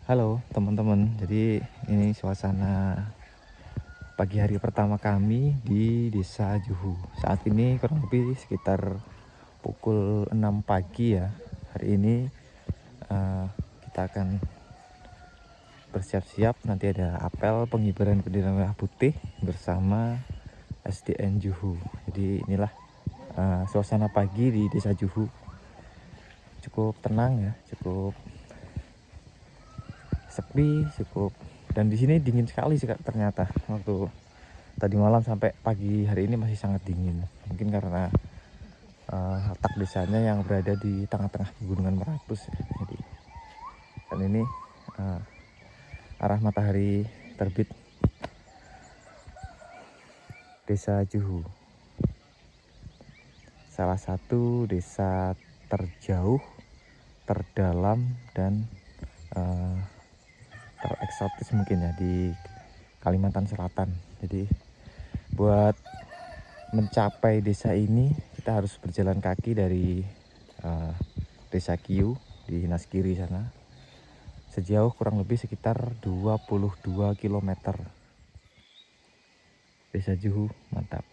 Halo teman-teman, jadi ini suasana pagi hari pertama kami di Desa Juhu. Saat ini kurang lebih sekitar pukul 6 pagi ya. Hari ini kita akan bersiap-siap, nanti ada apel pengibaran bendera merah putih bersama SDN Juhu. Jadi inilah suasana pagi di Desa Juhu. Cukup tenang ya, cukup sepi, dan di sini dingin sekali sih Kak, ternyata waktu tadi malam sampai pagi hari ini masih sangat dingin. Mungkin karena letak desanya yang berada di tengah-tengah pegunungan Meratus ya. Jadi dan ini arah matahari terbit Desa Juhu, salah satu desa terjauh, terdalam, dan tereksotis mungkin ya di Kalimantan Selatan. Jadi buat mencapai desa ini kita harus berjalan kaki dari Desa Kiu di Naskiri sana, sejauh kurang lebih sekitar 22 km. Desa Juhu mantap.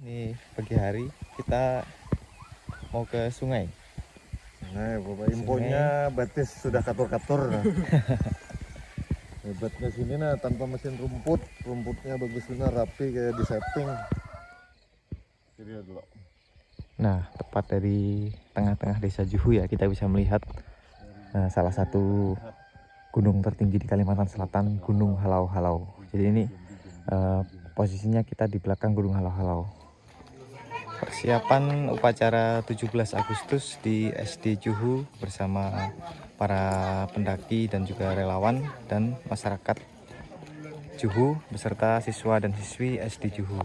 Ini pagi hari kita mau ke sungai. Nah, Bapak infonya batis sudah katur-katur. Nah. Hebatnya sini nah tanpa mesin rumput, rumputnya bagus benar rapi kayak di setting. Jadi dulu. Nah, tepat dari tengah-tengah Desa Juhu ya, kita bisa melihat salah satu gunung tertinggi di Kalimantan Selatan, Gunung Halau-Halau. Jadi ini posisinya kita di belakang Gunung Halau-Halau. Persiapan upacara 17 Agustus di SD Juhu bersama para pendaki dan juga relawan dan masyarakat Juhu beserta siswa dan siswi SD Juhu.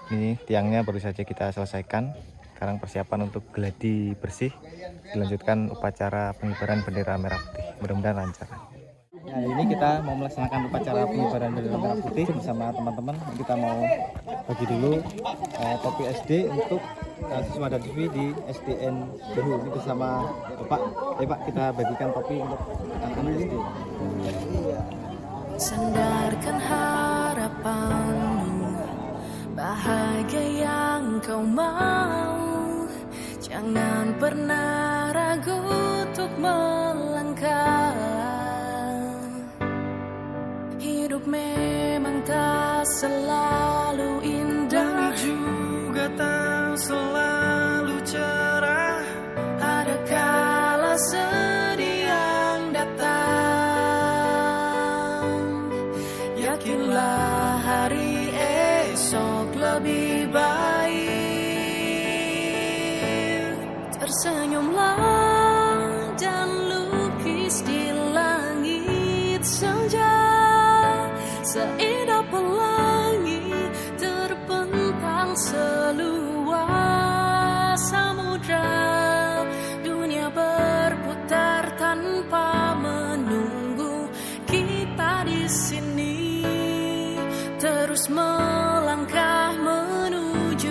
Ini tiangnya baru saja kita selesaikan. Sekarang persiapan untuk geladi bersih, dilanjutkan upacara pengibaran bendera merah putih. Mudah-mudahan lancar. Ya, ini kita mau melaksanakan upacara pengibaran bendera merah putih bersama teman-teman. Kita mau bagi dulu topi SD untuk siswa dan siswi di SDN Juhu. Ini bersama Bapak. Pak, kita bagikan topi untuk anak-anak SD. Sandarkan harapanmu, bahagia yang kau mau. Jangan pernah ragu untuk melangkah. Hidup memang tak selalu indah, langit juga tak selalu cerah. Ada kala sedih yang datang. Yakinlah hari esok lebih baik. Tersenyumlah dan lukis di langit senja. Seindah pelangi terbentang seluas samudra. Dunia berputar tanpa menunggu. Kita di sini terus melangkah menuju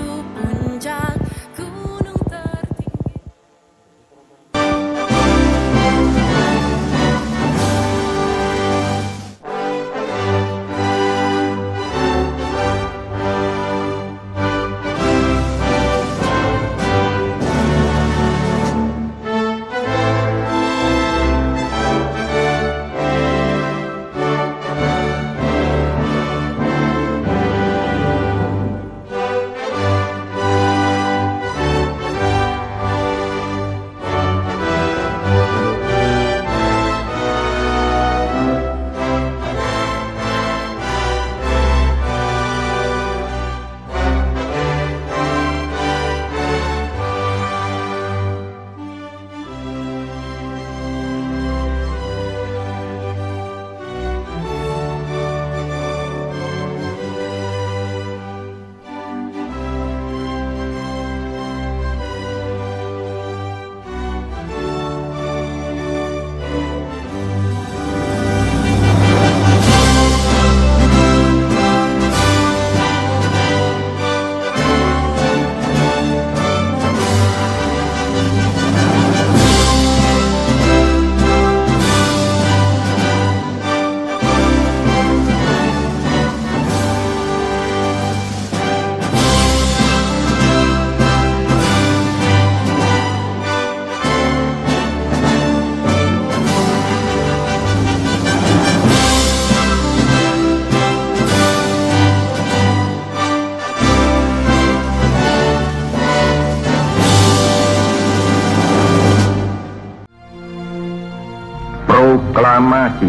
Proklamasi.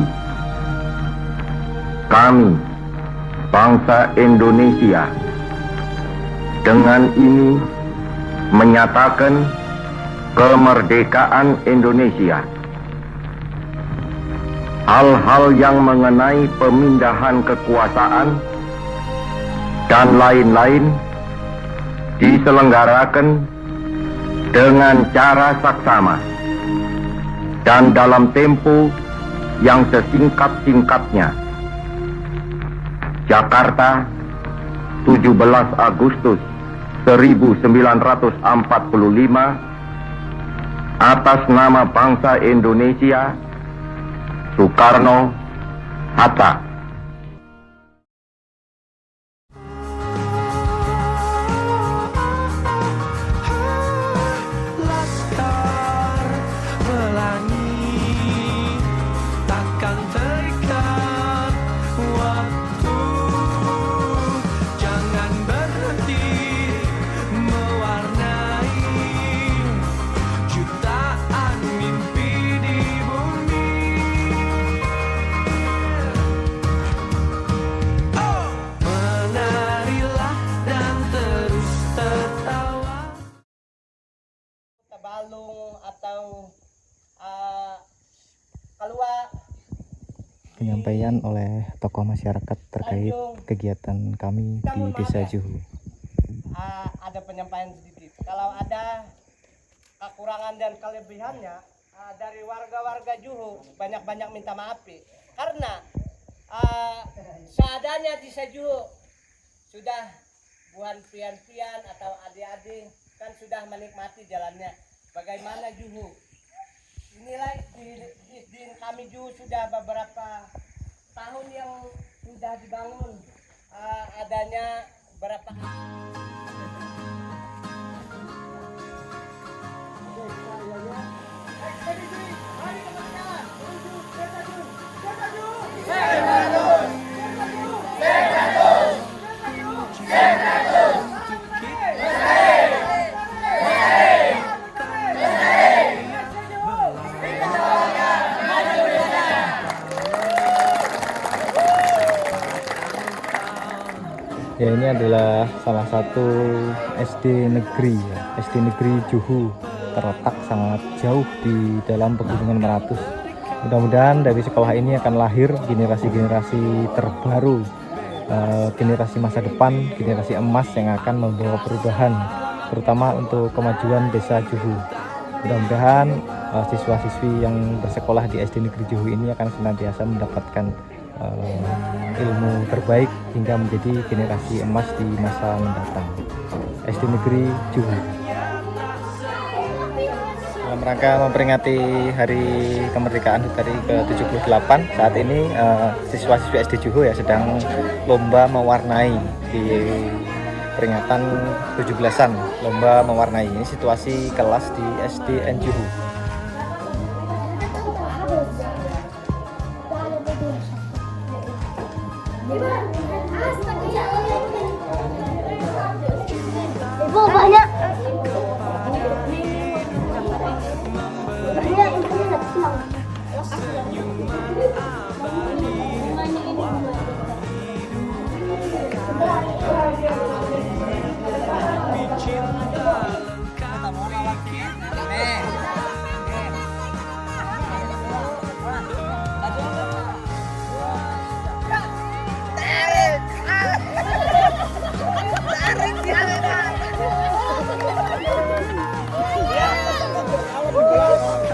Kami, bangsa Indonesia, dengan ini menyatakan kemerdekaan Indonesia. Hal-hal yang mengenai pemindahan kekuasaan dan lain-lain diselenggarakan dengan cara saksama dan dalam tempo yang sesingkat-singkatnya. Jakarta, 17 Agustus 1945, atas nama bangsa Indonesia, Soekarno Hatta. Laskar Pelangi takkan terikat waktu, jangan berhenti mewarnai jutaan mimpi di bumi. Menarilah dan terus tertawa. Tabalong atau keluar Penyampaian oleh tokoh masyarakat terkait kegiatan kami di Desa Juhu. ada penyampaian sedikit. Kalau ada kekurangan dan kelebihannya dari warga-warga Juhu, banyak-banyak minta maaf karena seadanya Desa Juhu sudah bukan pian-pian atau adik-adik kan sudah menikmati jalannya. Bagaimana Juhu? Inilah di kami Juhu sudah beberapa tahun yang sudah dibangun, adanya berapa Ya, ini adalah salah satu SD negeri ya, SD negeri Juhu, terletak sangat jauh di dalam pegunungan Meratus. Mudah-mudahan dari sekolah ini akan lahir generasi-generasi terbaru, generasi masa depan, generasi emas yang akan membawa perubahan, terutama untuk kemajuan Desa Juhu. Mudah-mudahan siswa-siswi yang bersekolah di SD negeri Juhu ini akan senantiasa mendapatkan ilmu terbaik hingga menjadi generasi emas di masa mendatang. SD negeri Juhu. Dalam rangka memperingati Hari Kemerdekaan hari ke-78, saat ini siswa-siswi SD Juhu ya sedang lomba mewarnai di peringatan 17-an, lomba mewarnai. Ini situasi kelas di SDN Juhu. Ibu banyak.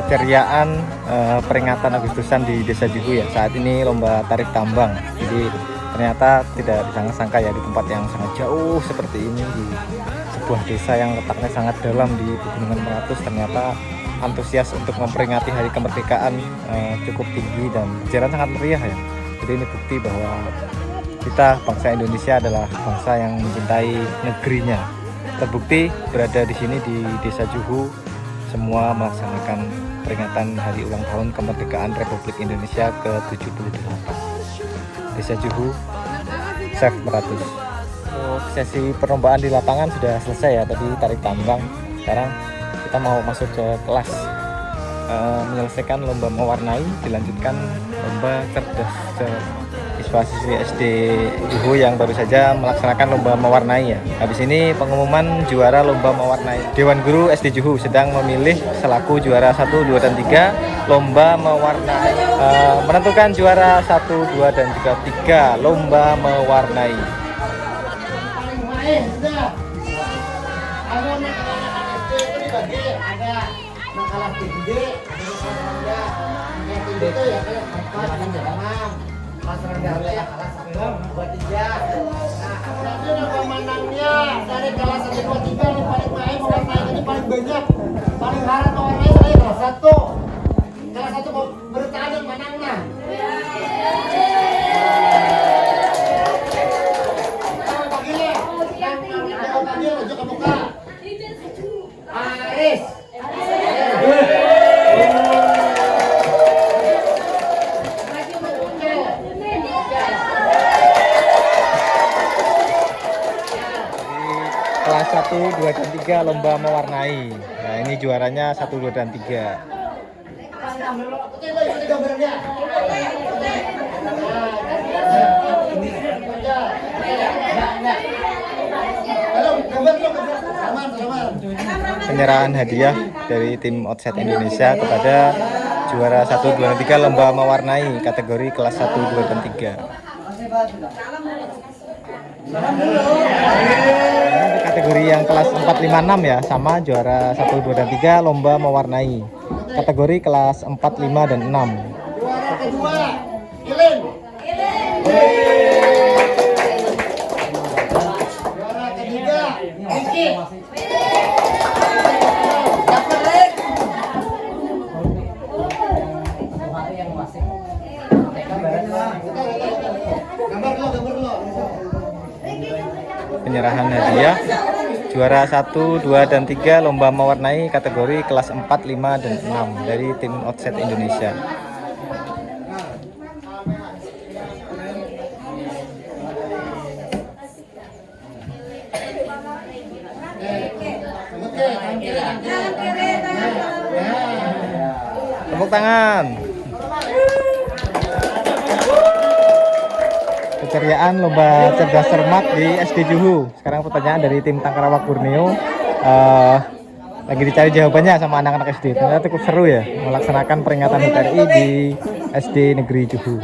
Keceriaan peringatan Agustusan di Desa Juhu ya. Saat ini lomba tarik tambang. Jadi ternyata tidak disangka-sangka ya, di tempat yang sangat jauh seperti ini, di sebuah desa yang letaknya sangat dalam di Pegunungan Meratus, ternyata antusias untuk memperingati Hari Kemerdekaan cukup tinggi dan berjalan sangat meriah ya. Jadi ini bukti bahwa kita bangsa Indonesia adalah bangsa yang mencintai negerinya. Terbukti berada di sini di Desa Juhu, semua melaksanakan peringatan hari ulang tahun kemerdekaan Republik Indonesia ke-78. Desa Juhu, Chef Meratus. Untuk sesi perlombaan di lapangan sudah selesai ya, tadi tarik tambang. Sekarang kita mau masuk ke kelas. menyelesaikan lomba mewarnai, dilanjutkan lomba cerdas siswa-siswi SD Juhu yang baru saja melaksanakan lomba mewarnai ya. Habis ini pengumuman juara lomba mewarnai. Dewan Guru SD Juhu sedang memilih selaku juara 1, 2, dan 3 lomba mewarnai, menentukan juara 1, 2, dan juga 3 lomba mewarnai. Pemenangnya dari kelas 1, 2, 3 yang paling main mewarnai ini paling banyak, paling harap mewarnai saya kelas 1. Kelas 1 mau bertahan yang menangnya. Bagilah, maju ke muka. Aris. Kelas 1, 2, dan 3 lomba mewarnai. Nah, ini juaranya 1, 2, dan 3. Penyerahan hadiah dari tim Outset Indonesia kepada juara 1, 2, dan 3 lomba mewarnai kategori kelas 1, 2, dan 3. Ini kategori yang kelas 4, 5, 6 ya, sama juara 1, 2, dan 3 lomba mewarnai kategori kelas 4, 5, dan 6. Juara kedua, Ilin. Juara ketiga, Eki. Penyerahan hadiah juara 1, 2, dan 3 lomba mewarnai kategori kelas 4, 5, dan 6 dari tim Outset Indonesia. Tepuk tangan. Keceriaan lomba cerdas cermat di SD Juhu. Sekarang pertanyaan dari tim Tangkarawak Borneo. Lagi dicari jawabannya sama anak-anak SD. Ternyata cukup seru ya melaksanakan peringatan HUT RI di SD Negeri Juhu.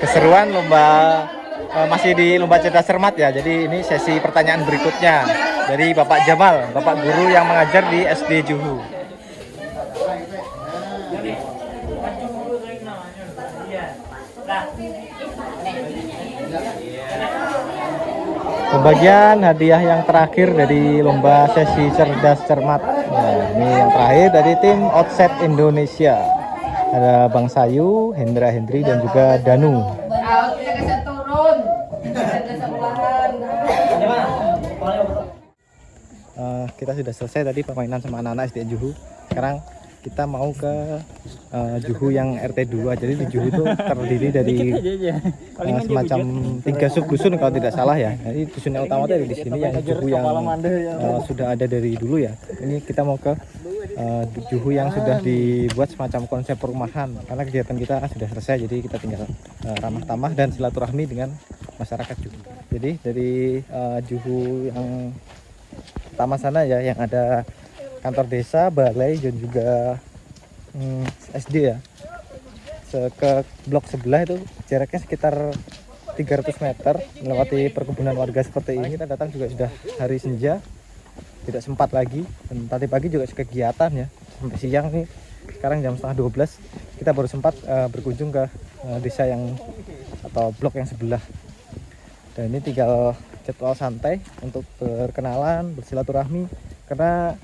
Keseruan lomba masih di lomba cerdas cermat ya. Jadi ini sesi pertanyaan berikutnya dari Bapak Jamal, Bapak guru yang mengajar di SD Juhu. Pembagian hadiah yang terakhir dari lomba sesi cerdas cermat. Nah, ini yang terakhir dari tim Outset Indonesia. Ada Bang Sayu, Hendra Hendri, dan juga Danu. Kita sudah selesai tadi permainan sama anak-anak SD Juhu. Sekarang kita mau ke Juhu yang RT2. Jadi di Juhu itu terdiri dari semacam 3 sub dusun kalau tidak salah ya. Jadi dusun yang utama itu di sini yang Juhu yang sudah ada dari dulu ya. Ini kita mau ke Juhu yang sudah dibuat semacam konsep perumahan. Karena kegiatan kita sudah selesai, jadi kita tinggal ramah tamah dan silaturahmi dengan masyarakat Juhu. Jadi dari Juhu yang pertama sana ya, yang ada kantor desa, balai, dan juga SD ya. Ke blok sebelah itu jaraknya sekitar 300 meter melewati perkebunan warga seperti ini. Kita datang juga sudah hari senja, tidak sempat lagi. Dan tadi pagi juga kegiatan ya sampai siang nih. Sekarang jam setengah 12 kita baru sempat berkunjung ke desa yang atau blok yang sebelah. Dan ini tinggal jadwal santai untuk berkenalan, bersilaturahmi, karena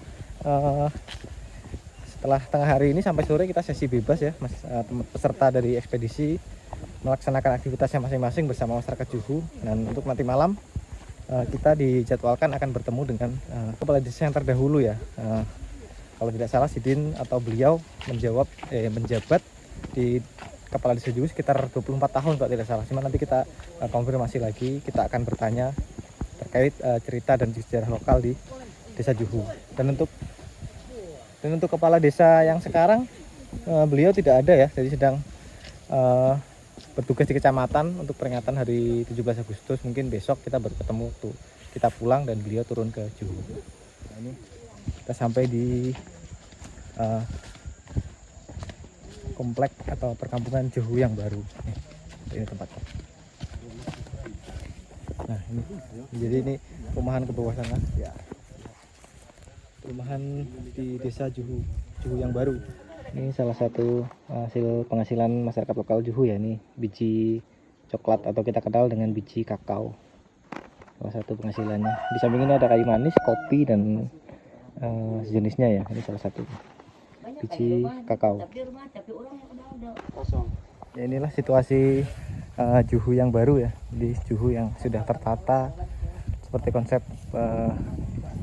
setelah tengah hari ini sampai sore kita sesi bebas ya, peserta dari ekspedisi melaksanakan aktivitasnya masing-masing bersama masyarakat Juhu. Dan untuk nanti malam kita dijadwalkan akan bertemu dengan kepala desa yang terdahulu ya. Kalau tidak salah Sidin atau beliau menjabat di kepala desa Juhu sekitar 24 tahun kalau tidak salah. Cuma nanti kita konfirmasi lagi, kita akan bertanya terkait cerita dan sejarah lokal di desa Juhu. Dan untuk Dan untuk kepala desa yang sekarang beliau tidak ada ya, jadi sedang bertugas di kecamatan untuk peringatan hari 17 Agustus. Mungkin besok kita baru ketemu tuh, kita pulang dan beliau turun ke Juhu. Nah, ini kita sampai di komplek atau perkampungan Juhu yang baru. Ini tempatnya. Nah ini, jadi ini perumahan ke bawah sana ya, perumahan di desa Juhu yang baru. Ini salah satu hasil penghasilan masyarakat lokal Juhu ya, ini biji coklat atau kita kenal dengan biji kakao, salah satu penghasilannya. Di samping ini ada kayu manis, kopi dan sejenisnya ya, ini salah satu biji kakao. Ya inilah situasi Juhu yang baru ya, di Juhu yang sudah tertata seperti konsep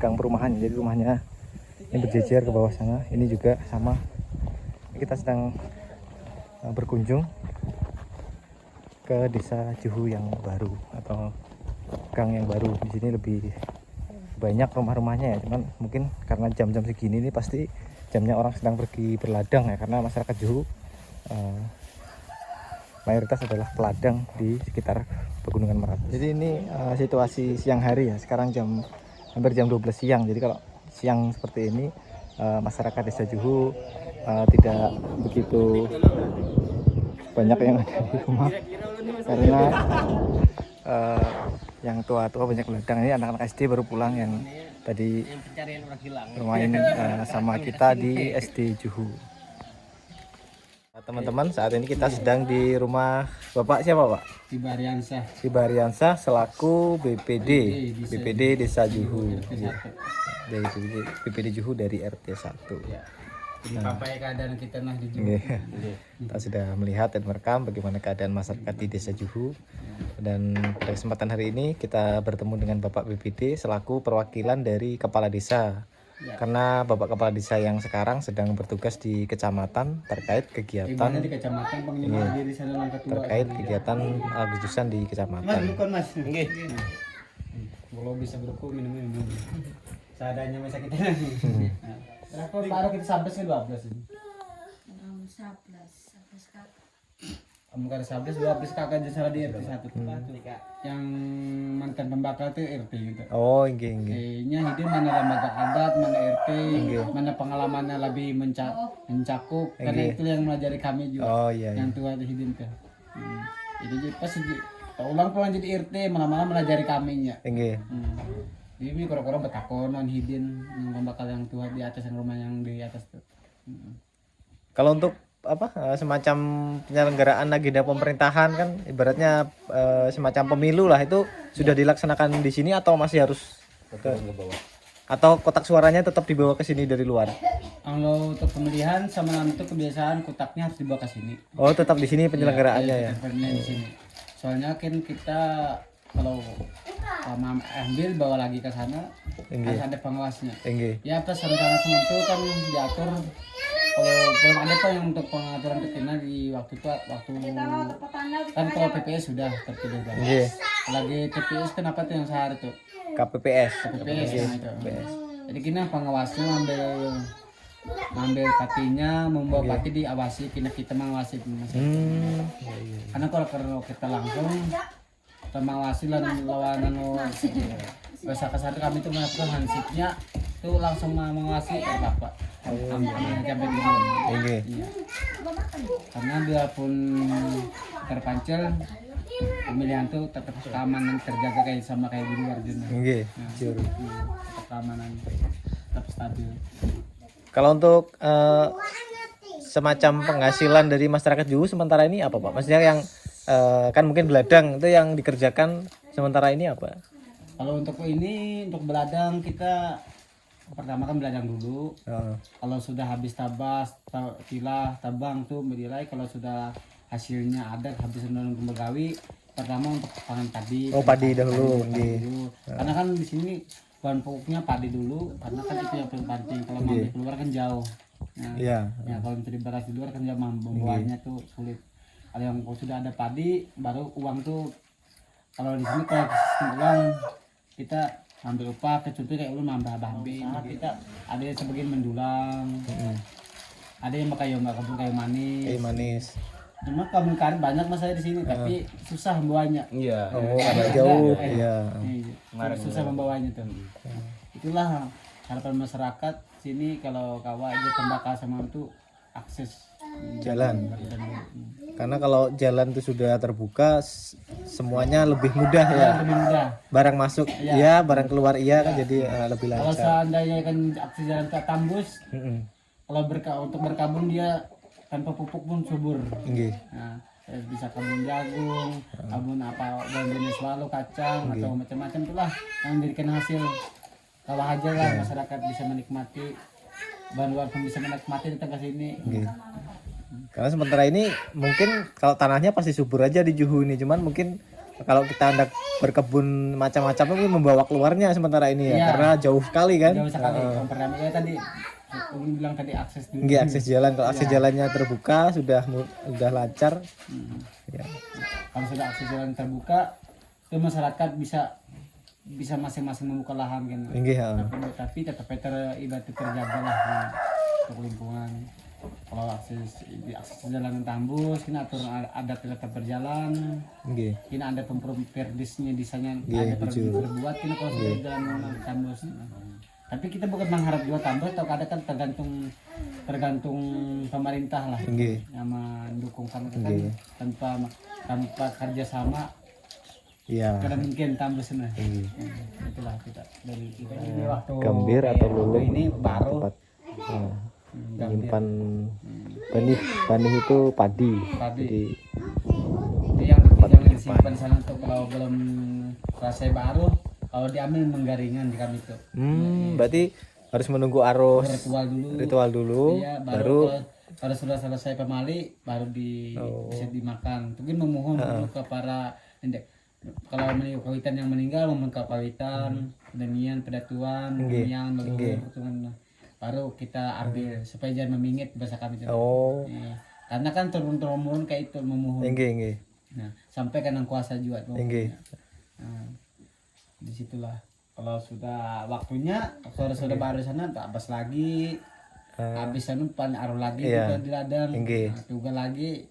gang perumahan. Jadi rumahnya ini berjejer ke bawah sana. Ini juga sama, kita sedang berkunjung ke desa Juhu yang baru atau gang yang baru. Di sini lebih banyak rumah-rumahnya ya, cuman mungkin karena jam-jam segini ini pasti jamnya orang sedang pergi berladang ya, karena masyarakat Juhu mayoritas adalah peladang di sekitar Pegunungan Merapi. Jadi ini situasi siang hari ya, sekarang hampir jam 12 siang. Jadi kalau siang seperti ini masyarakat desa Juhu tidak begitu banyak yang ada di rumah, karena yang tua-tua banyak ladang. Ini anak-anak SD baru pulang yang tadi bermain sama kita di SD Juhu. Teman-teman, saat ini kita sedang di rumah Bapak siapa, Pak? Sibariansah selaku BPD Desa Juhu. Dari BPD Juhu dari RT 1. Sampai keadaan kita nah di Juhu. Kita sudah melihat dan merekam bagaimana keadaan masyarakat di Desa Juhu. Dan pada kesempatan hari ini kita bertemu dengan Bapak BPD selaku perwakilan dari Kepala Desa. Karena Bapak Kepala Desa yang sekarang sedang bertugas di kecamatan terkait kegiatan di kecamatan penglima diri sana terkait kegiatan Agustusan di kecamatan. Mas. Nggih. Kalau bisa berku minum. Seadanya masa kita. Berapa taruh kita sampai ke 12 ini. 11 kak. Kamu kan 11 12 kakak aja salah di RT 1 yang mantan pembakar itu RT gitu. Oh, nggih. Kayaknya hidup mana lembaga adat, mana RT, mana pengalamannya lebih mencakup. Karena itu yang mengajari kami juga. Oh iya. Yang tua di hidup tuh. Jadi pas ulang pulang jadi RT malah melajari kami nya. Nggih. Ini kurang-kurang betakonan hidin yang pembakar yang tua di atas yang rumah yang di atas tuh. Kalau untuk semacam penyelenggaraan agenda pemerintahan kan ibaratnya semacam pemilu lah, itu sudah dilaksanakan di sini atau masih harus atau kotak suaranya tetap dibawa ke sini dari luar? Kalau untuk pemilihan sama untuk kebiasaan kotaknya harus dibawa ke sini. Oh, tetap di sini penyelenggaraannya ya. Di sini. Soalnya kan kita kalau ambil bawa lagi ke sana harus ada pengawasnya. Ya pas rencana semua itu kan diatur. Kalau belum ada pak yang untuk pengaturan ketina di waktu kan kalau PPS sudah terpilih kan. Lagi TPS kenapa tuh yang sehari tuh? KPPS. Nah, itu. Jadi kita pengawasnya ngambil patinya, membawa pati diawasi, kita mengawasi. Karena kalau kita langsung mengawasi lawanan bahasa kasar kami itu melakukan hansipnya tuh langsung mengawasi bapak. Sampai di sini. Karena biarpun terpancel pemilihan tuh tetap keamanan terjaga kayak sama kayak di luar juga. Keamanan tetap stabil. Kalau untuk semacam penghasilan dari masyarakat Juhu sementara ini apa, Pak? Maksudnya yang kan mungkin beladang itu yang dikerjakan sementara ini apa? Kalau untuk beladang kita pertama kan beladang dulu. Kalau sudah habis tabas, tilah, tabang tuh menilai. Kalau sudah hasilnya ada habis menanam begawi, pertama untuk pangan padi. Oh, padi dahulu. Karena kan di sini bahan pokoknya padi dulu, karena kan itu yang paling penting. Kalau mau keluar kan jauh. Ya kalau mencari beras di luar kan jauh, membawanya tuh sulit. Kalau yang sudah ada padi, baru uang tuh. Kalau di sini kalau sistem uang kita ambil upah kecuali kayak ulun nambah bambi kita ada yang sebagian mendulang ada yang pakai nggak kebun kayu manis manis. cuma kebun karet banyak mas saya di sini tapi susah membawanya Iya. Oh, agak jauh. Iya. susah membawanya tuh itulah harapan masyarakat sini kalau kawa aja tembakau sama itu akses Jalan. Karena kalau jalan itu sudah terbuka, semuanya lebih mudah ya. lebih mudah. Barang masuk iya, barang keluar iya kan jadi lebih Kalau lancar. seandainya kan akses jalan tak tembus, Heeh. kalau untuk berkebun dia tanpa pupuk pun subur. Nggih. Nah, bisa kebun jagung, kebun apa jenis lalu kacang atau macam-macam itulah yang menjadikan hasil. Kalau aja lah masyarakat bisa menikmati bantuan pun bisa menikmati datang ke sini. Karena sementara ini mungkin kalau tanahnya pasti subur aja di Juhu ini, cuman mungkin kalau kita hendak berkebun macam-macam mungkin membawa keluarnya sementara ini ya, Iya. karena jauh sekali kan. Jauh sekali. Yang pertama ya tadi aku bilang tadi akses dulu. Nggih, akses jalan, kalau akses jalannya terbuka sudah lancar. Ya. Kalau sudah akses jalan terbuka, itu masyarakat bisa masing-masing membuka lahan kan. Nggih, heeh. Tapi tetap ibarat terjaga lah untuk lingkungan. Kalau akses jalan tambus, kini aturan adat tetap berjalan. Nggih. Kini ada perdisnya disanya Iya, ada berbuat kini kalau sudah jalan tambus. Tapi kita bukan mengharap juga tambus, atau ada kan tergantung pemerintah lah Nggih. yang mendukung kami kan tanpa kerjasama Iya. kadang mungkin tambus nah. Itulah kita dari kita ini waktu Gambir atau lulung ini baru tempat menyimpan benih itu padi. Jadi itu yang disimpan sana tuh kalau belum selesai baru kalau diambil menggaringan di kami tuh berarti harus menunggu arus ritual dulu dulu iya, baru kalau sudah selesai pemali baru bisa dimakan mungkin memohon dulu ke para indek kalau kawitan yang meninggal memohon ke kawitan demian pedatuan demian leluhur baru kita ambil supaya jangan memingit bahasa kami itu. Iya. Karena kan turun-turun kayak itu memohon. nggih. Nah, sampai kan yang kuasa juga tuh. Nggih. Nah, disitulah kalau sudah waktunya kalau sudah baru sana tak habis lagi habis sana pan aruh lagi juga di ladang nah, tugas lagi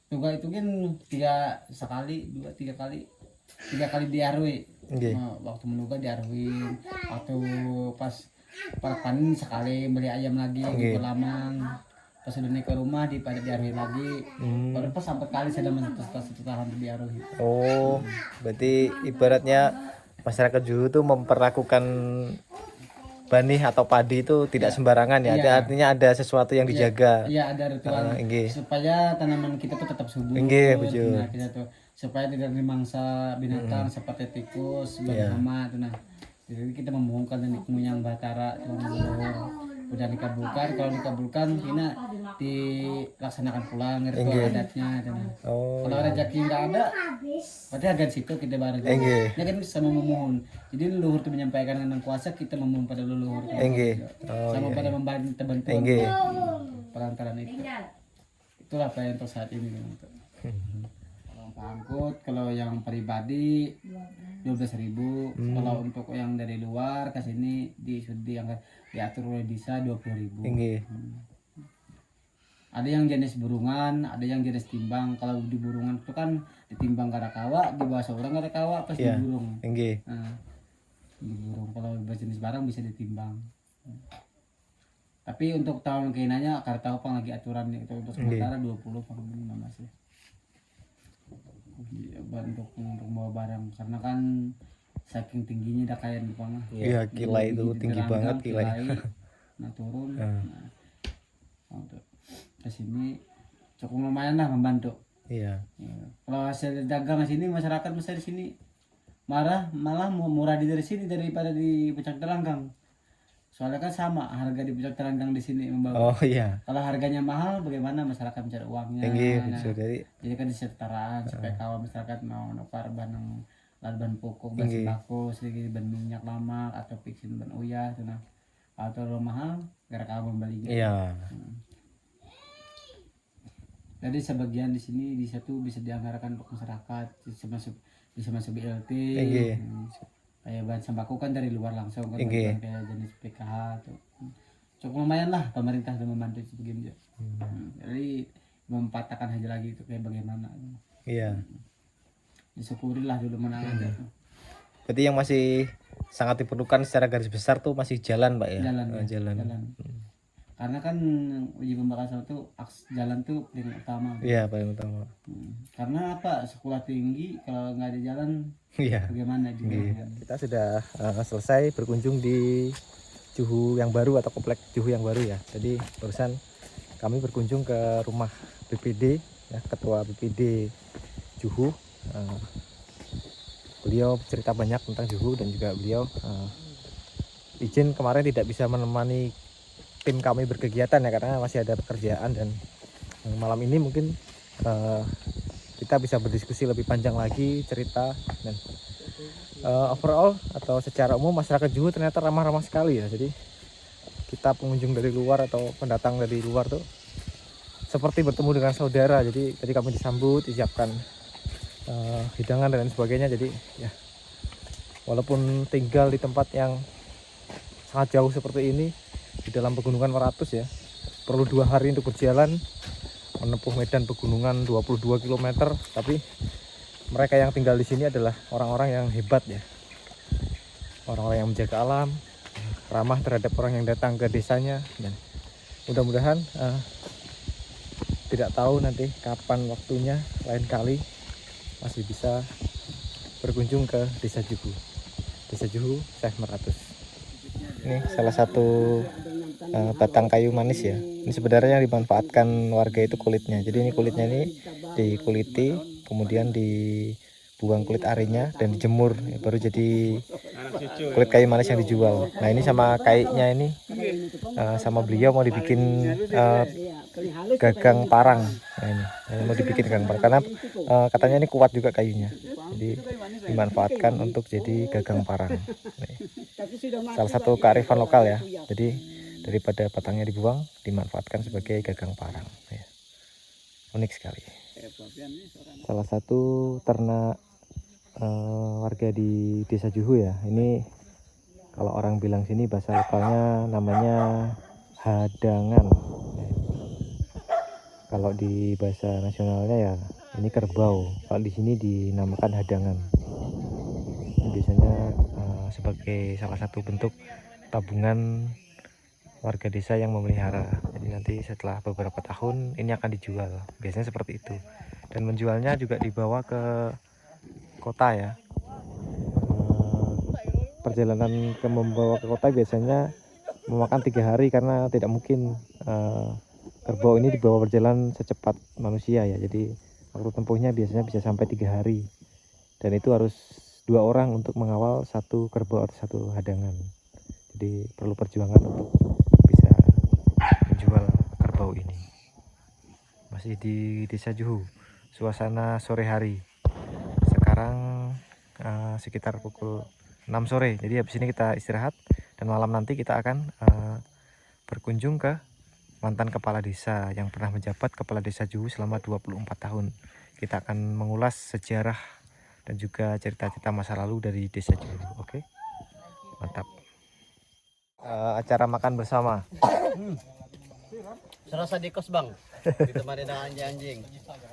tugas itu kan tiga kali diarui nah, waktu menuga diaruin waktu pas panen sekali beli ayam lagi di lamang pas udah naik ke rumah pada diaruin lagi baru pas sampai kali sudah satu tahun diaruin. Oh, berarti ibaratnya masyarakat Juhu tuh memperlakukan benih atau padi itu tidak sembarangan ya. Ada artinya ada sesuatu yang dijaga. Iya, ada ritual supaya tanaman kita tuh tetap subur. Nah, kita tuh supaya tidak dimangsa binatang seperti tikus, hama tuh nah. Jadi kita memohonkan nenek moyang Batara udah dikabulkan, kalau dikabulkan kita dilaksanakan pulang ritual adatnya nah. Kalau rezeki nggak ada berarti agan situ kita bareng ya kan sama memohon jadi leluhur itu menyampaikan dengan kuasa kita memohon pada leluhur sama pada membantu bantuan perantaran itulah apa yang untuk saat ini angkut kalau yang pribadi 12.000 kalau untuk yang dari luar ke sini diatur oleh desa 20.000 ada yang jenis burungan ada yang jenis timbang kalau di burungan itu kan ditimbang karakawa di bawah seorang karakawa pas diburung nah, diburung kalau berjenis barang bisa ditimbang tapi untuk tahun keinanya karena tahu pang lagi aturan itu untuk sementara 20 pang masih untuk bawa barang karena kan saking tingginya dah kayak di pang iya kilai itu tinggi banget kilai nah turun untuk kesini cukup lumayan lah membantu kalau hasil dagang di sini masyarakat besar di sini malah murah dari sini daripada di Pucang Telanggang soalnya kan sama harga di Pucang Telanggang di sini membawa kalau harganya mahal bagaimana masyarakat mencari uangnya jadi kan disetaraan supaya kalau masyarakat mau nukar bahan pokok bahan sembako sedikit bahan minyak lama atau fixin bahan uyah atau kalau mahal gara-gara membelinya jadi sebagian di sini bisa dianggarkan untuk masyarakat bisa masuk BLT Kayak bahan sembako kan dari luar langsung kan, Oke. bukan kayak jenis PKH tuh. Cukup lumayan lah pemerintah sudah membantu begini. Jadi memanfaatkan aja lagi itu kayak bagaimana. Iya. Disyukurilah dulu menang aja. Berarti yang masih sangat diperlukan secara garis besar tuh masih jalan, Pak ya? Jalan, Oh, ya, jalan. Karena kan uji pembakaran sawah tuh jalan tuh paling utama. Iya, paling utama. Karena apa? Sekolah tinggi kalau nggak ada jalan Iya. bagaimana juga? Iya. Kita sudah selesai berkunjung di Juhu yang baru atau komplek Juhu yang baru ya. Jadi barusan kami berkunjung ke rumah BPD ya, Ketua BPD Juhu. Beliau cerita banyak tentang Juhu dan juga beliau izin kemarin tidak bisa menemani tim kami berkegiatan ya karena masih ada pekerjaan, dan malam ini mungkin kita bisa berdiskusi lebih panjang lagi cerita dan overall atau secara umum masyarakat Juhu ternyata ramah-ramah sekali ya. Jadi kita pengunjung dari luar atau pendatang dari luar tuh seperti bertemu dengan saudara. Jadi tadi kami disambut, disiapkan hidangan dan lain sebagainya. Jadi ya walaupun tinggal di tempat yang sangat jauh seperti ini di dalam pegunungan Meratus ya, perlu 2 hari untuk berjalan menempuh medan pegunungan 22 km, tapi mereka yang tinggal di sini adalah orang-orang yang hebat ya, orang-orang yang menjaga alam, ramah terhadap orang yang datang ke desanya, dan mudah-mudahan tidak tahu nanti kapan waktunya, lain kali masih bisa berkunjung ke Desa Juhu, Syekh Meratus. Ini salah satu batang kayu manis ya. Ini sebenarnya yang dimanfaatkan warga itu kulitnya. Jadi ini kulitnya ini dikuliti, kemudian dibuang kulit arinya dan dijemur, ya, baru jadi kulit kayu manis yang dijual. Nah ini sama kayaknya ini sama beliau mau dibikin gagang parang. Nah ini mau dibikin gagang parang karena katanya ini kuat juga kayunya. Jadi dimanfaatkan untuk jadi gagang parang. Nih. Salah satu kearifan lokal ya. Jadi daripada batangnya dibuang, dimanfaatkan sebagai gagang parang. Ya. Unik sekali. Salah satu ternak warga di Desa Juhu ya. Ini kalau orang bilang sini bahasa lokalnya namanya hadangan. Kalau di bahasa nasionalnya ya ini kerbau. Kalau di sini dinamakan hadangan. Biasanya sebagai salah satu bentuk tabungan warga desa yang memelihara. Jadi nanti setelah beberapa tahun ini akan dijual. Biasanya seperti itu. Dan menjualnya juga dibawa ke kota ya. Perjalanan membawa ke kota biasanya memakan 3 hari karena tidak mungkin kerbau ini dibawa berjalan secepat manusia ya. Jadi waktu tempuhnya biasanya bisa sampai 3 hari. Dan itu harus 2 orang untuk mengawal satu kerbau atau satu hadangan. Jadi perlu perjuangan untuk bisa menjual kerbau ini. Masih di Desa Juhu, suasana sore hari. Sekarang sekitar pukul 6 sore. Jadi habis ini kita istirahat dan malam nanti kita akan berkunjung ke mantan kepala desa yang pernah menjabat kepala desa Juhu selama 24 tahun. Kita akan mengulas sejarah dan juga cerita-cerita masa lalu dari Desa Juhu. Oke, mantap. Acara makan bersama. Serasa di kos bang, ditemani dengan anjing-anjing.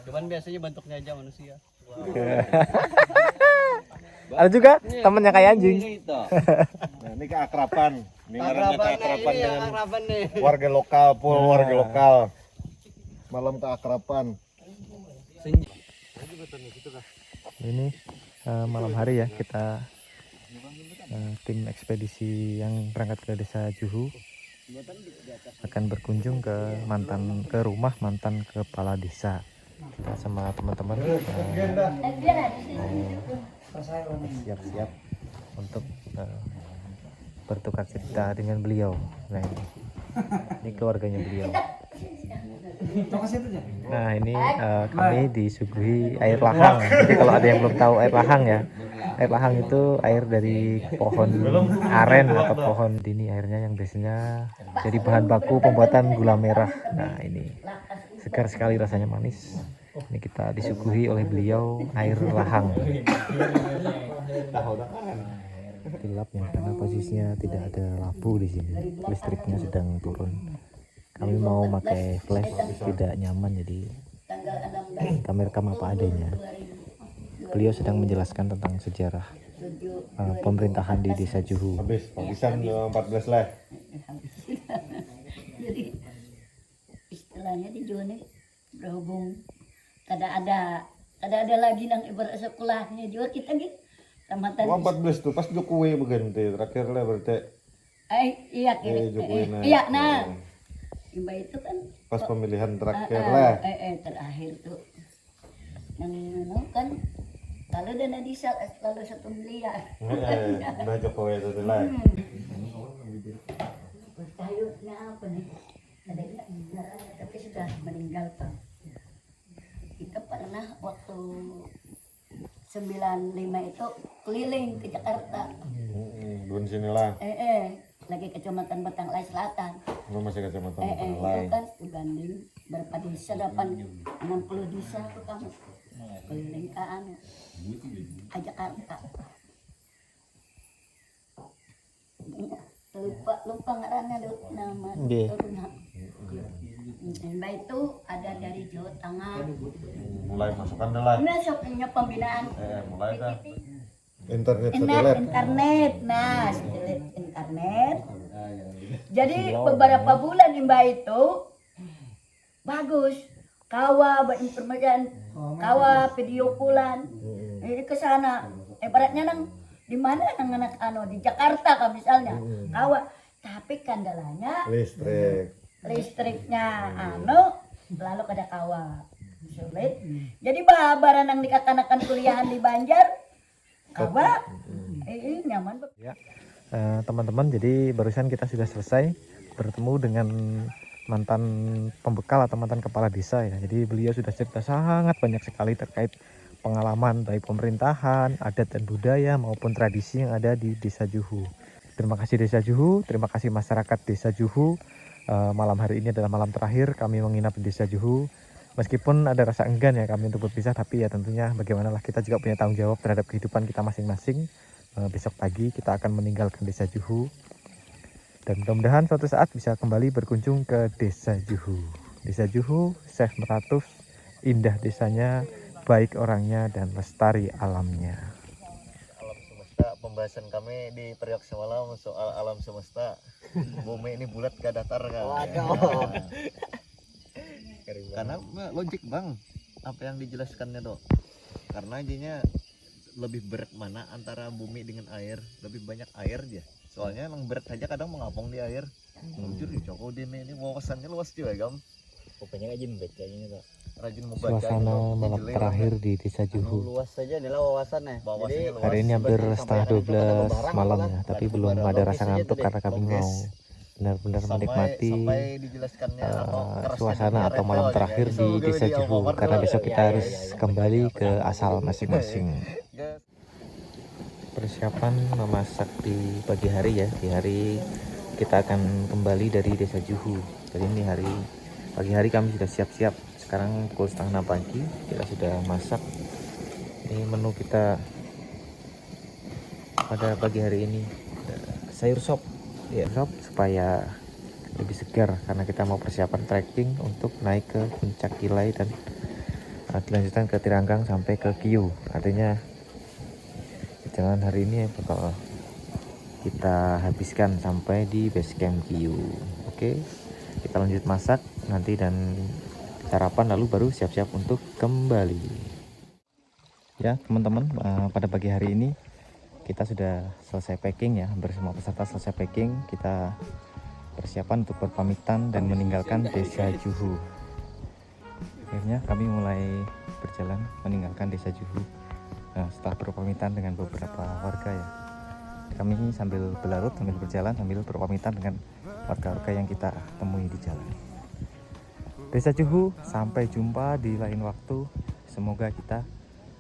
Cuman biasanya bentuknya aja manusia. Ada juga temennya kayak anjing. Nah, ini keakraban. Ini ngarannya keakraban Ini dengan akraban nih. warga lokal, warga lokal. Malam keakraban. Ini malam hari ya kita tim ekspedisi yang berangkat ke Desa Juhu akan berkunjung ke rumah mantan kepala desa. Kita sama teman-teman siap-siap untuk bertukar cerita dengan beliau. Nah ini keluarganya beliau. Nah ini kami disuguhi air lahang. Jadi kalau ada yang belum tahu air lahang ya, air lahang itu air dari pohon aren atau pohon dini, airnya yang biasanya jadi bahan baku pembuatan gula merah. Nah ini segar sekali, rasanya manis. Ini kita disuguhi oleh beliau air lahang. Gelap ya karena posisinya tidak ada lampu di sini. Listriknya sedang turun. Kami mau pakai flash tidak nyaman jadi kami rekam apa adanya. Beliau sedang menjelaskan tentang sejarah pemerintahan di Desa Juhu. Habis, habisan 14 lah. Jadi istilahnya di Joni berhubung kada ada lagi nang ibarat sekolahnya juga kita gitu tamatan. 14 tuh pas Jokowi berganti terakhir lah berarti. Iya Jokowi naik. iya nah. Imba itu kan Pas pemilihan terakhir lah. Terakhir tuh yang kan kalau dana desa lalu 1 miliar. Udah Jokowi itu lah. Bertayutnya apa nih? Ada tapi sudah meninggal Pak. Kita pernah waktu 95 itu keliling ke Jakarta. Dun sini lah. Lagi kecamatan Batanglai Selatan. Lu masih kecamatan Itu lain. kan dibanding berapa desa 60 desa tuh kamu keliling ke Jakarta. Lupa ngarannya nama turunnya. Mbak itu ada dari Jawa Tengah. Mulai masukkan dah lah. Masuknya pembinaan. Mulai dah. Internet satelit. Internet. Nah, satelit internet. Jadi beberapa bulan Mbak itu bagus. Kawa berinformasi, kawa video pulan. Ke sana. Ibaratnya nang di mana nang anak di Jakarta kan misalnya. Kawa. Tapi kendalanya listriknya lalu kada kawa. Sulit. Jadi barang nang dikatakan kuliahan di Banjar kawa nyaman. Ya, teman-teman, jadi barusan kita sudah selesai bertemu dengan mantan pembekal atau mantan kepala desa ya. Jadi beliau sudah cerita sangat banyak sekali terkait pengalaman baik pemerintahan, adat dan budaya maupun tradisi yang ada di Desa Juhu. Terima kasih Desa Juhu, terima kasih masyarakat Desa Juhu. Malam hari ini adalah malam terakhir kami menginap di Desa Juhu. Meskipun ada rasa enggan ya kami untuk berpisah, tapi ya tentunya bagaimanalah kita juga punya tanggung jawab terhadap kehidupan kita masing-masing. Besok pagi kita akan meninggalkan Desa Juhu. Dan mudah-mudahan suatu saat bisa kembali berkunjung ke Desa Juhu. Desa Juhu, Syekh Meratus, indah desanya, baik orangnya dan lestari alamnya. Alam semesta, pembahasan kami di periode semalam soal alam semesta. Bumi ini bulat gak datar kan? Waduh. Karena logik bang, apa yang dijelaskannya dok? Karena jadinya lebih berat mana antara bumi dengan air, lebih banyak air dia. Soalnya emang berat saja kadang mengapung di air. Jujur di Joko ini wawasannya luas juga gam. Rupanya rajin baca ini Pak. Rajin membaca. Suasana malam terakhir di Desa Juhu. Luas saja adalah wawasannya. Wawasannya luas. Hari ini hampir setengah 12 malam ya, tapi belum ada rasa ngantuk karena kami mau benar-benar menikmati suasana atau malam terakhir di Desa Juhu, karena besok kita harus kembali ke asal masing-masing. Persiapan memasak di pagi hari ya, di hari kita akan kembali dari Desa Juhu. Jadi ini pagi hari kami sudah siap-siap. Sekarang pukul 5:30 pagi kita sudah masak. Ini menu kita pada pagi hari ini, sayur sop ya, sop supaya lebih segar karena kita mau persiapan trekking untuk naik ke puncak Kilai dan dilanjutkan ke Tiranggang sampai ke Kiu. Artinya perjalanan hari ini bakal kita habiskan sampai di base camp Kiu. Oke, kita lanjut masak nanti dan sarapan lalu baru siap-siap untuk kembali. Ya teman-teman, pada pagi hari ini kita sudah selesai packing ya, hampir semua peserta selesai packing. Kita persiapan untuk berpamitan dan meninggalkan Desa Juhu. Akhirnya kami mulai berjalan meninggalkan Desa Juhu. Nah, setelah berpamitan dengan beberapa warga ya, kami sambil berlarut, sambil berjalan, sambil berpamitan dengan warga-warga yang kita temui di jalan. Desa Juhu, sampai jumpa di lain waktu. Semoga kita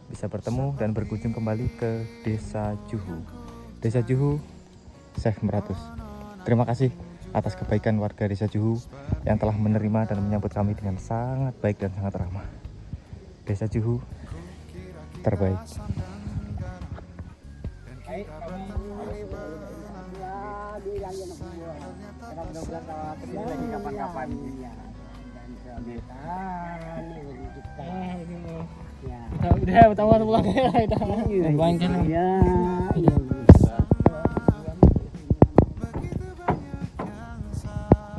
bisa bertemu dan berkunjung kembali ke Desa Juhu. Desa Juhu, Syekh Meratus. Terima kasih atas kebaikan warga Desa Juhu yang telah menerima dan menyambut kami dengan sangat baik dan sangat ramah. Desa Juhu terbaik. Kami mudah-mudahan kesini lagi kapan-kapan. Iya. Udah tahu pulang ya kita. Bangkit. Iya.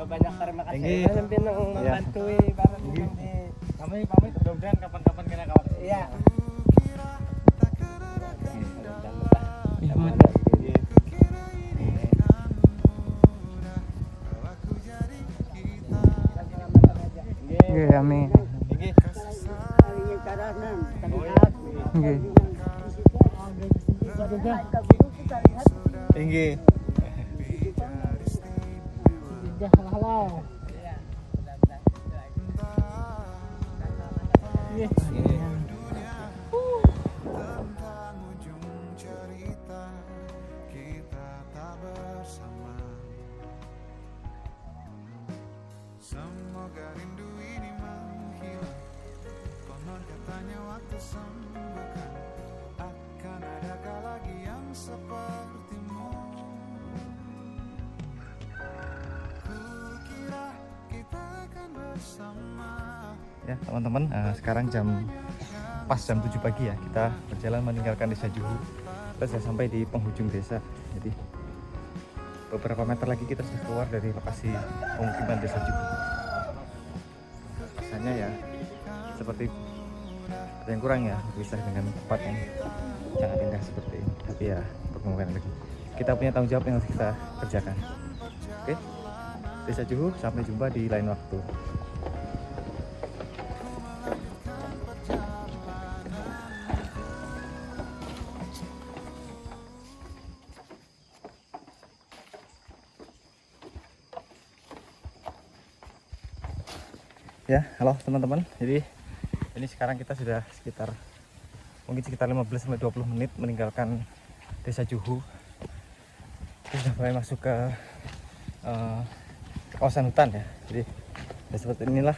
Banyak terima kasih. Sampai membantu bareng ini. Kami pamit, mudah-mudahan kapan-kapan kena kawan. Iya. Amin. Tinggi. Semoga rindu ini menghilang. Konon katanya waktu sembuhkan. Akan adakah lagi yang sepertimu? Kukira kita akan bersama. Ya teman-teman, sekarang pas jam 7 pagi ya, kita berjalan meninggalkan desa Juhu. Kita sudah sampai di penghujung desa. Jadi beberapa meter lagi kita sudah keluar dari lokasi pemukiman desa Juhu. Rasanya ya seperti ada yang kurang ya, berpisah dengan tempat yang sangat indah seperti ini. Tapi ya kemungkinan lagi kita punya tanggung jawab yang harus kita kerjakan. Oke, desa Juhu, sampai jumpa di lain waktu. Ya, halo teman-teman. Jadi ini sekarang kita sudah sekitar 15-20 menit meninggalkan desa Juhu. Kita sudah mulai masuk ke kawasan hutan ya. Jadi ya seperti inilah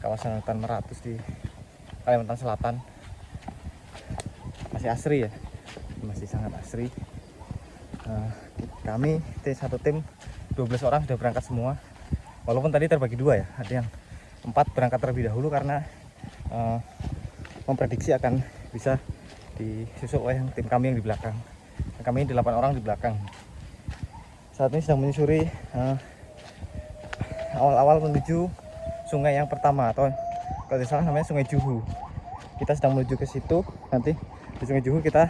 kawasan hutan Meratus di Kalimantan Selatan. Masih asri ya, masih sangat asri. Kami satu tim 12 orang sudah berangkat semua. Walaupun tadi terbagi dua ya, ada yang 4 berangkat terlebih dahulu karena memprediksi akan bisa disusul oleh tim kami yang di belakang. Kami 8 orang di belakang. Saat ini sedang menyusuri awal-awal menuju sungai yang pertama, atau kalau tidak salah namanya Sungai Juhu. Kita sedang menuju ke situ. Nanti di Sungai Juhu kita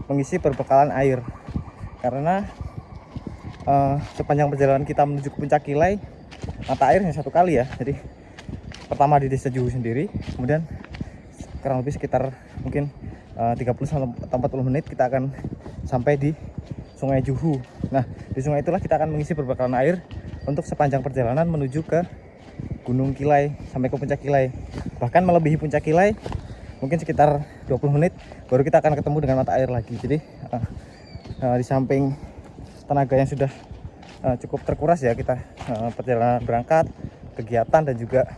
mengisi perbekalan air, karena sepanjang perjalanan kita menuju ke Puncak Kilai mata air hanya 1 kali ya. Jadi pertama di desa Juhu sendiri, kemudian kurang lebih sekitar mungkin 30-40 menit kita akan sampai di Sungai Juhu. Nah, di sungai itulah kita akan mengisi perbekalan air untuk sepanjang perjalanan menuju ke Gunung Kilai sampai ke Puncak Kilai. Bahkan melebihi Puncak Kilai mungkin sekitar 20 menit baru kita akan ketemu dengan mata air lagi. Jadi di samping tenaga yang sudah cukup terkuras ya, kita perjalanan berangkat, kegiatan, dan juga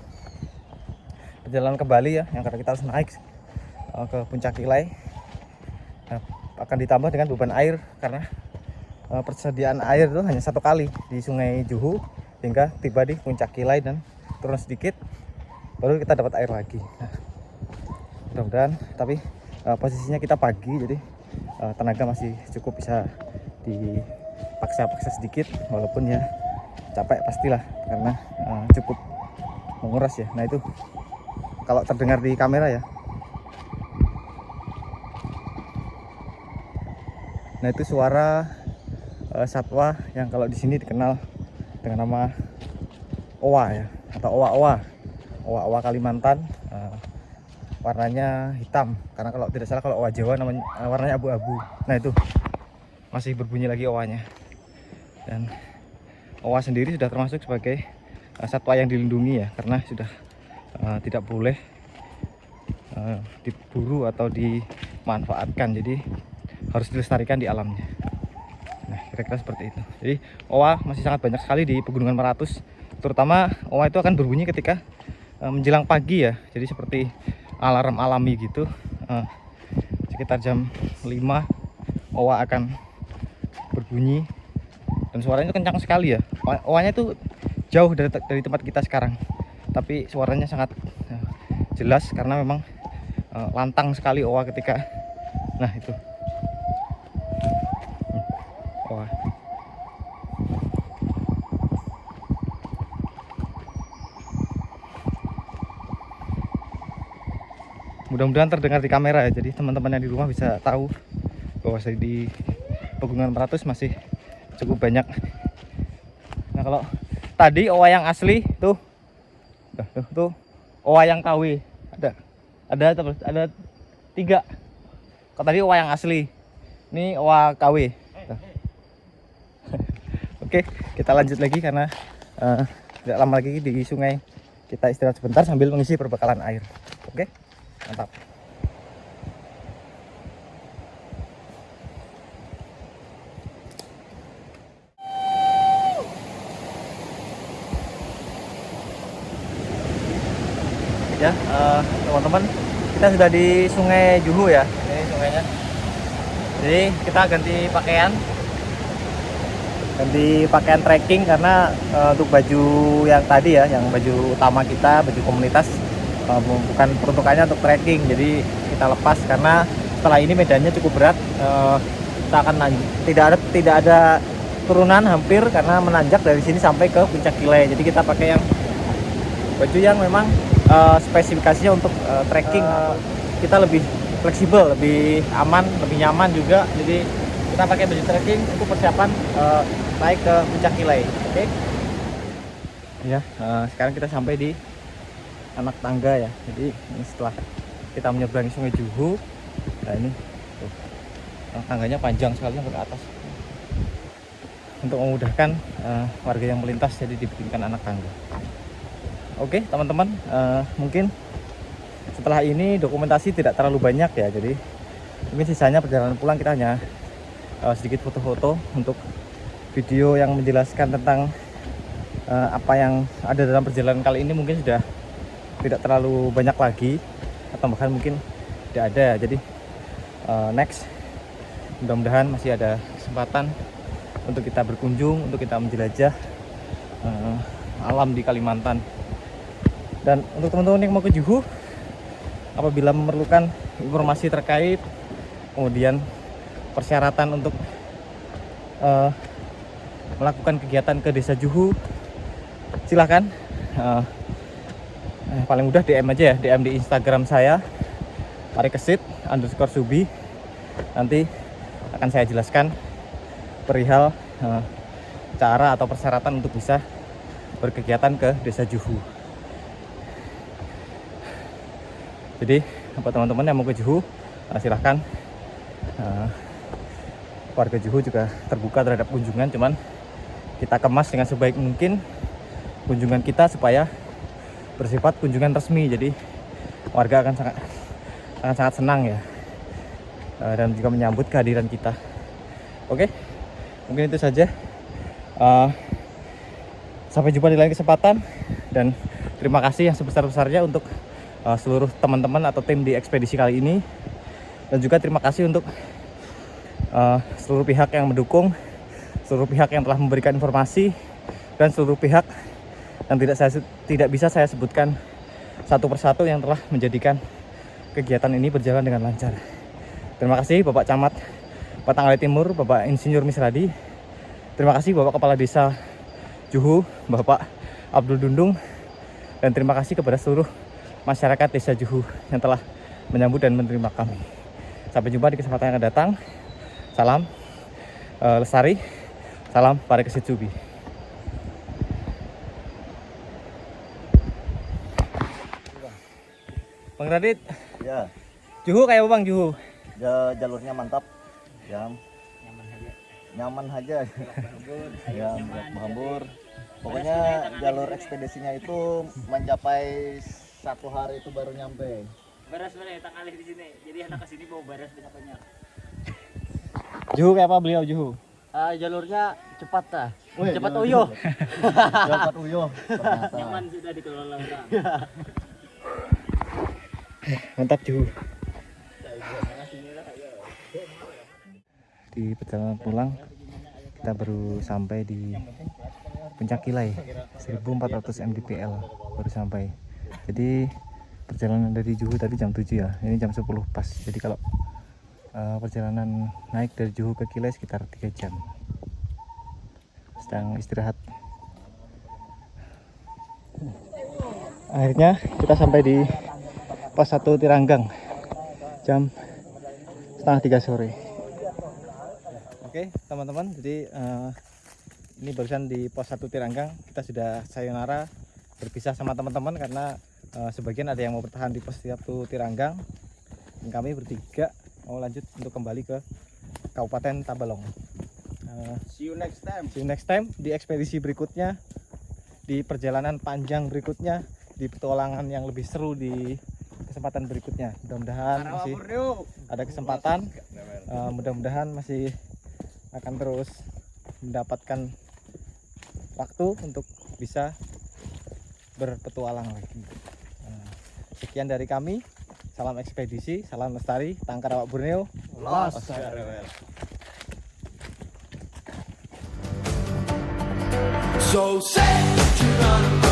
perjalanan kembali ya, yang karena kita harus naik ke Puncak Kilai, akan ditambah dengan beban air karena persediaan air itu hanya 1 kali di Sungai Juhu, hingga tiba di Puncak Kilai dan turun sedikit baru kita dapat air lagi. Nah, mudah-mudahan, tapi posisinya kita pagi, jadi tenaga masih cukup, bisa dipaksa sedikit, walaupun ya capek pastilah karena cukup menguras ya. Nah, itu kalau terdengar di kamera ya. Nah, itu suara satwa yang kalau di sini dikenal dengan nama owa ya, atau owa Kalimantan. Warnanya hitam, karena kalau tidak salah kalau owa Jawa namanya warnanya abu-abu. Nah, itu masih berbunyi lagi owanya. Dan owa sendiri sudah termasuk sebagai satwa yang dilindungi ya, karena sudah tidak boleh diburu atau dimanfaatkan, jadi harus dilestarikan di alamnya. Nah, kira-kira seperti itu. Jadi owa masih sangat banyak sekali di Pegunungan Meratus, terutama owa itu akan berbunyi ketika menjelang pagi ya, jadi seperti alarm alami gitu. Sekitar jam 5 owa akan berbunyi Dan suaranya itu kencang sekali ya. Oanya itu jauh dari tempat kita sekarang, tapi suaranya sangat jelas karena memang lantang sekali owa ketika, nah itu owa. Mudah-mudahan terdengar di kamera ya, jadi teman-teman yang di rumah bisa tahu bahwa di Pegunungan Meratus masih cukup banyak. Nah kalau tadi owa yang asli tuh owa yang KW ada 3. Kalau tadi owa yang asli, ini owa KW. Oke, kita lanjut lagi karena tidak lama lagi di sungai. Kita istirahat sebentar sambil mengisi perbekalan air. Oke, mantap. Ya, teman-teman, kita sudah di Sungai Juhu ya. Ini sungainya. Jadi kita ganti pakaian trekking karena untuk baju yang tadi ya, yang baju utama kita, baju komunitas, bukan peruntukannya untuk trekking. Jadi kita lepas karena setelah ini medannya cukup berat. Kita akan lanjut. Tidak ada turunan hampir karena menanjak dari sini sampai ke puncak Kilai. Jadi kita pakai yang baju yang memang spesifikasinya untuk trekking. Kita lebih fleksibel, lebih aman, lebih nyaman juga. Jadi kita pakai baju trekking untuk persiapan naik ke puncak Kilai. Oke. Ya, sekarang kita sampai di anak tangga ya. Jadi ini setelah kita menyeberangi Sungai Juhu, nah ini tuh, tangganya panjang sekali sampai ke atas. Untuk memudahkan warga yang melintas, jadi dibikinkan anak tangga. Oke teman-teman, mungkin setelah ini dokumentasi tidak terlalu banyak ya, jadi mungkin sisanya perjalanan pulang kita hanya sedikit foto-foto untuk video yang menjelaskan tentang apa yang ada dalam perjalanan kali ini. Mungkin sudah tidak terlalu banyak lagi atau bahkan mungkin tidak ada. Jadi next, mudah-mudahan masih ada kesempatan untuk kita berkunjung, untuk kita menjelajah alam di Kalimantan. Dan untuk teman-teman yang mau ke Juhu, apabila memerlukan informasi terkait kemudian persyaratan untuk melakukan kegiatan ke Desa Juhu, silahkan paling mudah DM aja ya, DM di Instagram saya @parikesit_subi. Nanti akan saya jelaskan perihal cara atau persyaratan untuk bisa berkegiatan ke Desa Juhu. Jadi buat teman-teman yang mau ke Juhu, silahkan. Warga Juhu juga terbuka terhadap kunjungan, cuman kita kemas dengan sebaik mungkin kunjungan kita supaya bersifat kunjungan resmi. Jadi warga akan sangat senang ya, dan juga menyambut kehadiran kita. Oke, mungkin itu saja. Sampai jumpa di lain kesempatan, dan terima kasih yang sebesar-besarnya untuk seluruh teman-teman atau tim di ekspedisi kali ini, dan juga terima kasih untuk seluruh pihak yang mendukung, seluruh pihak yang telah memberikan informasi, dan seluruh pihak yang tidak bisa saya sebutkan satu persatu yang telah menjadikan kegiatan ini berjalan dengan lancar. Terima kasih Bapak Camat Patangalai Timur, Bapak Insinyur Misradi. Terima kasih Bapak Kepala Desa Juhu, Bapak Abdul Dundung. Dan terima kasih kepada seluruh masyarakat Desa Juhu yang telah menyambut dan menerima kami. Sampai jumpa di kesempatan yang akan datang. Salam lestari, salam Parikesit Subi. Bang Radit, Ya, Juhu kayak apa Bang Juhu? jalurnya mantap. Ya, nyaman aja. Ya, berhambur. Pokoknya jalur ekspedisinya itu mencapai 1 hari itu baru nyampe. Beras tak alih di sini. Jadi anak kesini bawa beras banyak-banyak. Juhu kayak apa beliau Juhu? Jalurnya cepat dah. Wih, Cepat jalur uyuh. Cepat uyuh. Ternyata. Nyaman sudah dikelola orang. Mantap Juhu. Di perjalanan pulang Kita baru sampai di Puncak Kilai 1400 mdpl baru sampai. Jadi perjalanan dari Juhu tadi jam 7 ya, ini jam 10 pas. Jadi kalau perjalanan naik dari Juhu ke Kilai sekitar 3 jam. Sedang istirahat. Akhirnya kita sampai di pos 1 Tiranggang jam setengah 3 sore. Oke teman-teman, jadi ini barusan di pos 1 Tiranggang kita sudah sayonara berpisah sama teman-teman karena sebagian ada yang mau bertahan di pos 1 Tiranggang dan kami bertiga mau lanjut untuk kembali ke Kabupaten Tabalong. See you next time. See you next time di ekspedisi berikutnya, di perjalanan panjang berikutnya, di petualangan yang lebih seru di kesempatan berikutnya. Mudah-mudahan masih ada kesempatan, mudah-mudahan masih akan terus mendapatkan waktu untuk bisa berpetualang lagi. Sekian dari kami, salam ekspedisi, salam lestari, Tangkar Awak Borneo, Los. So say what you're gonna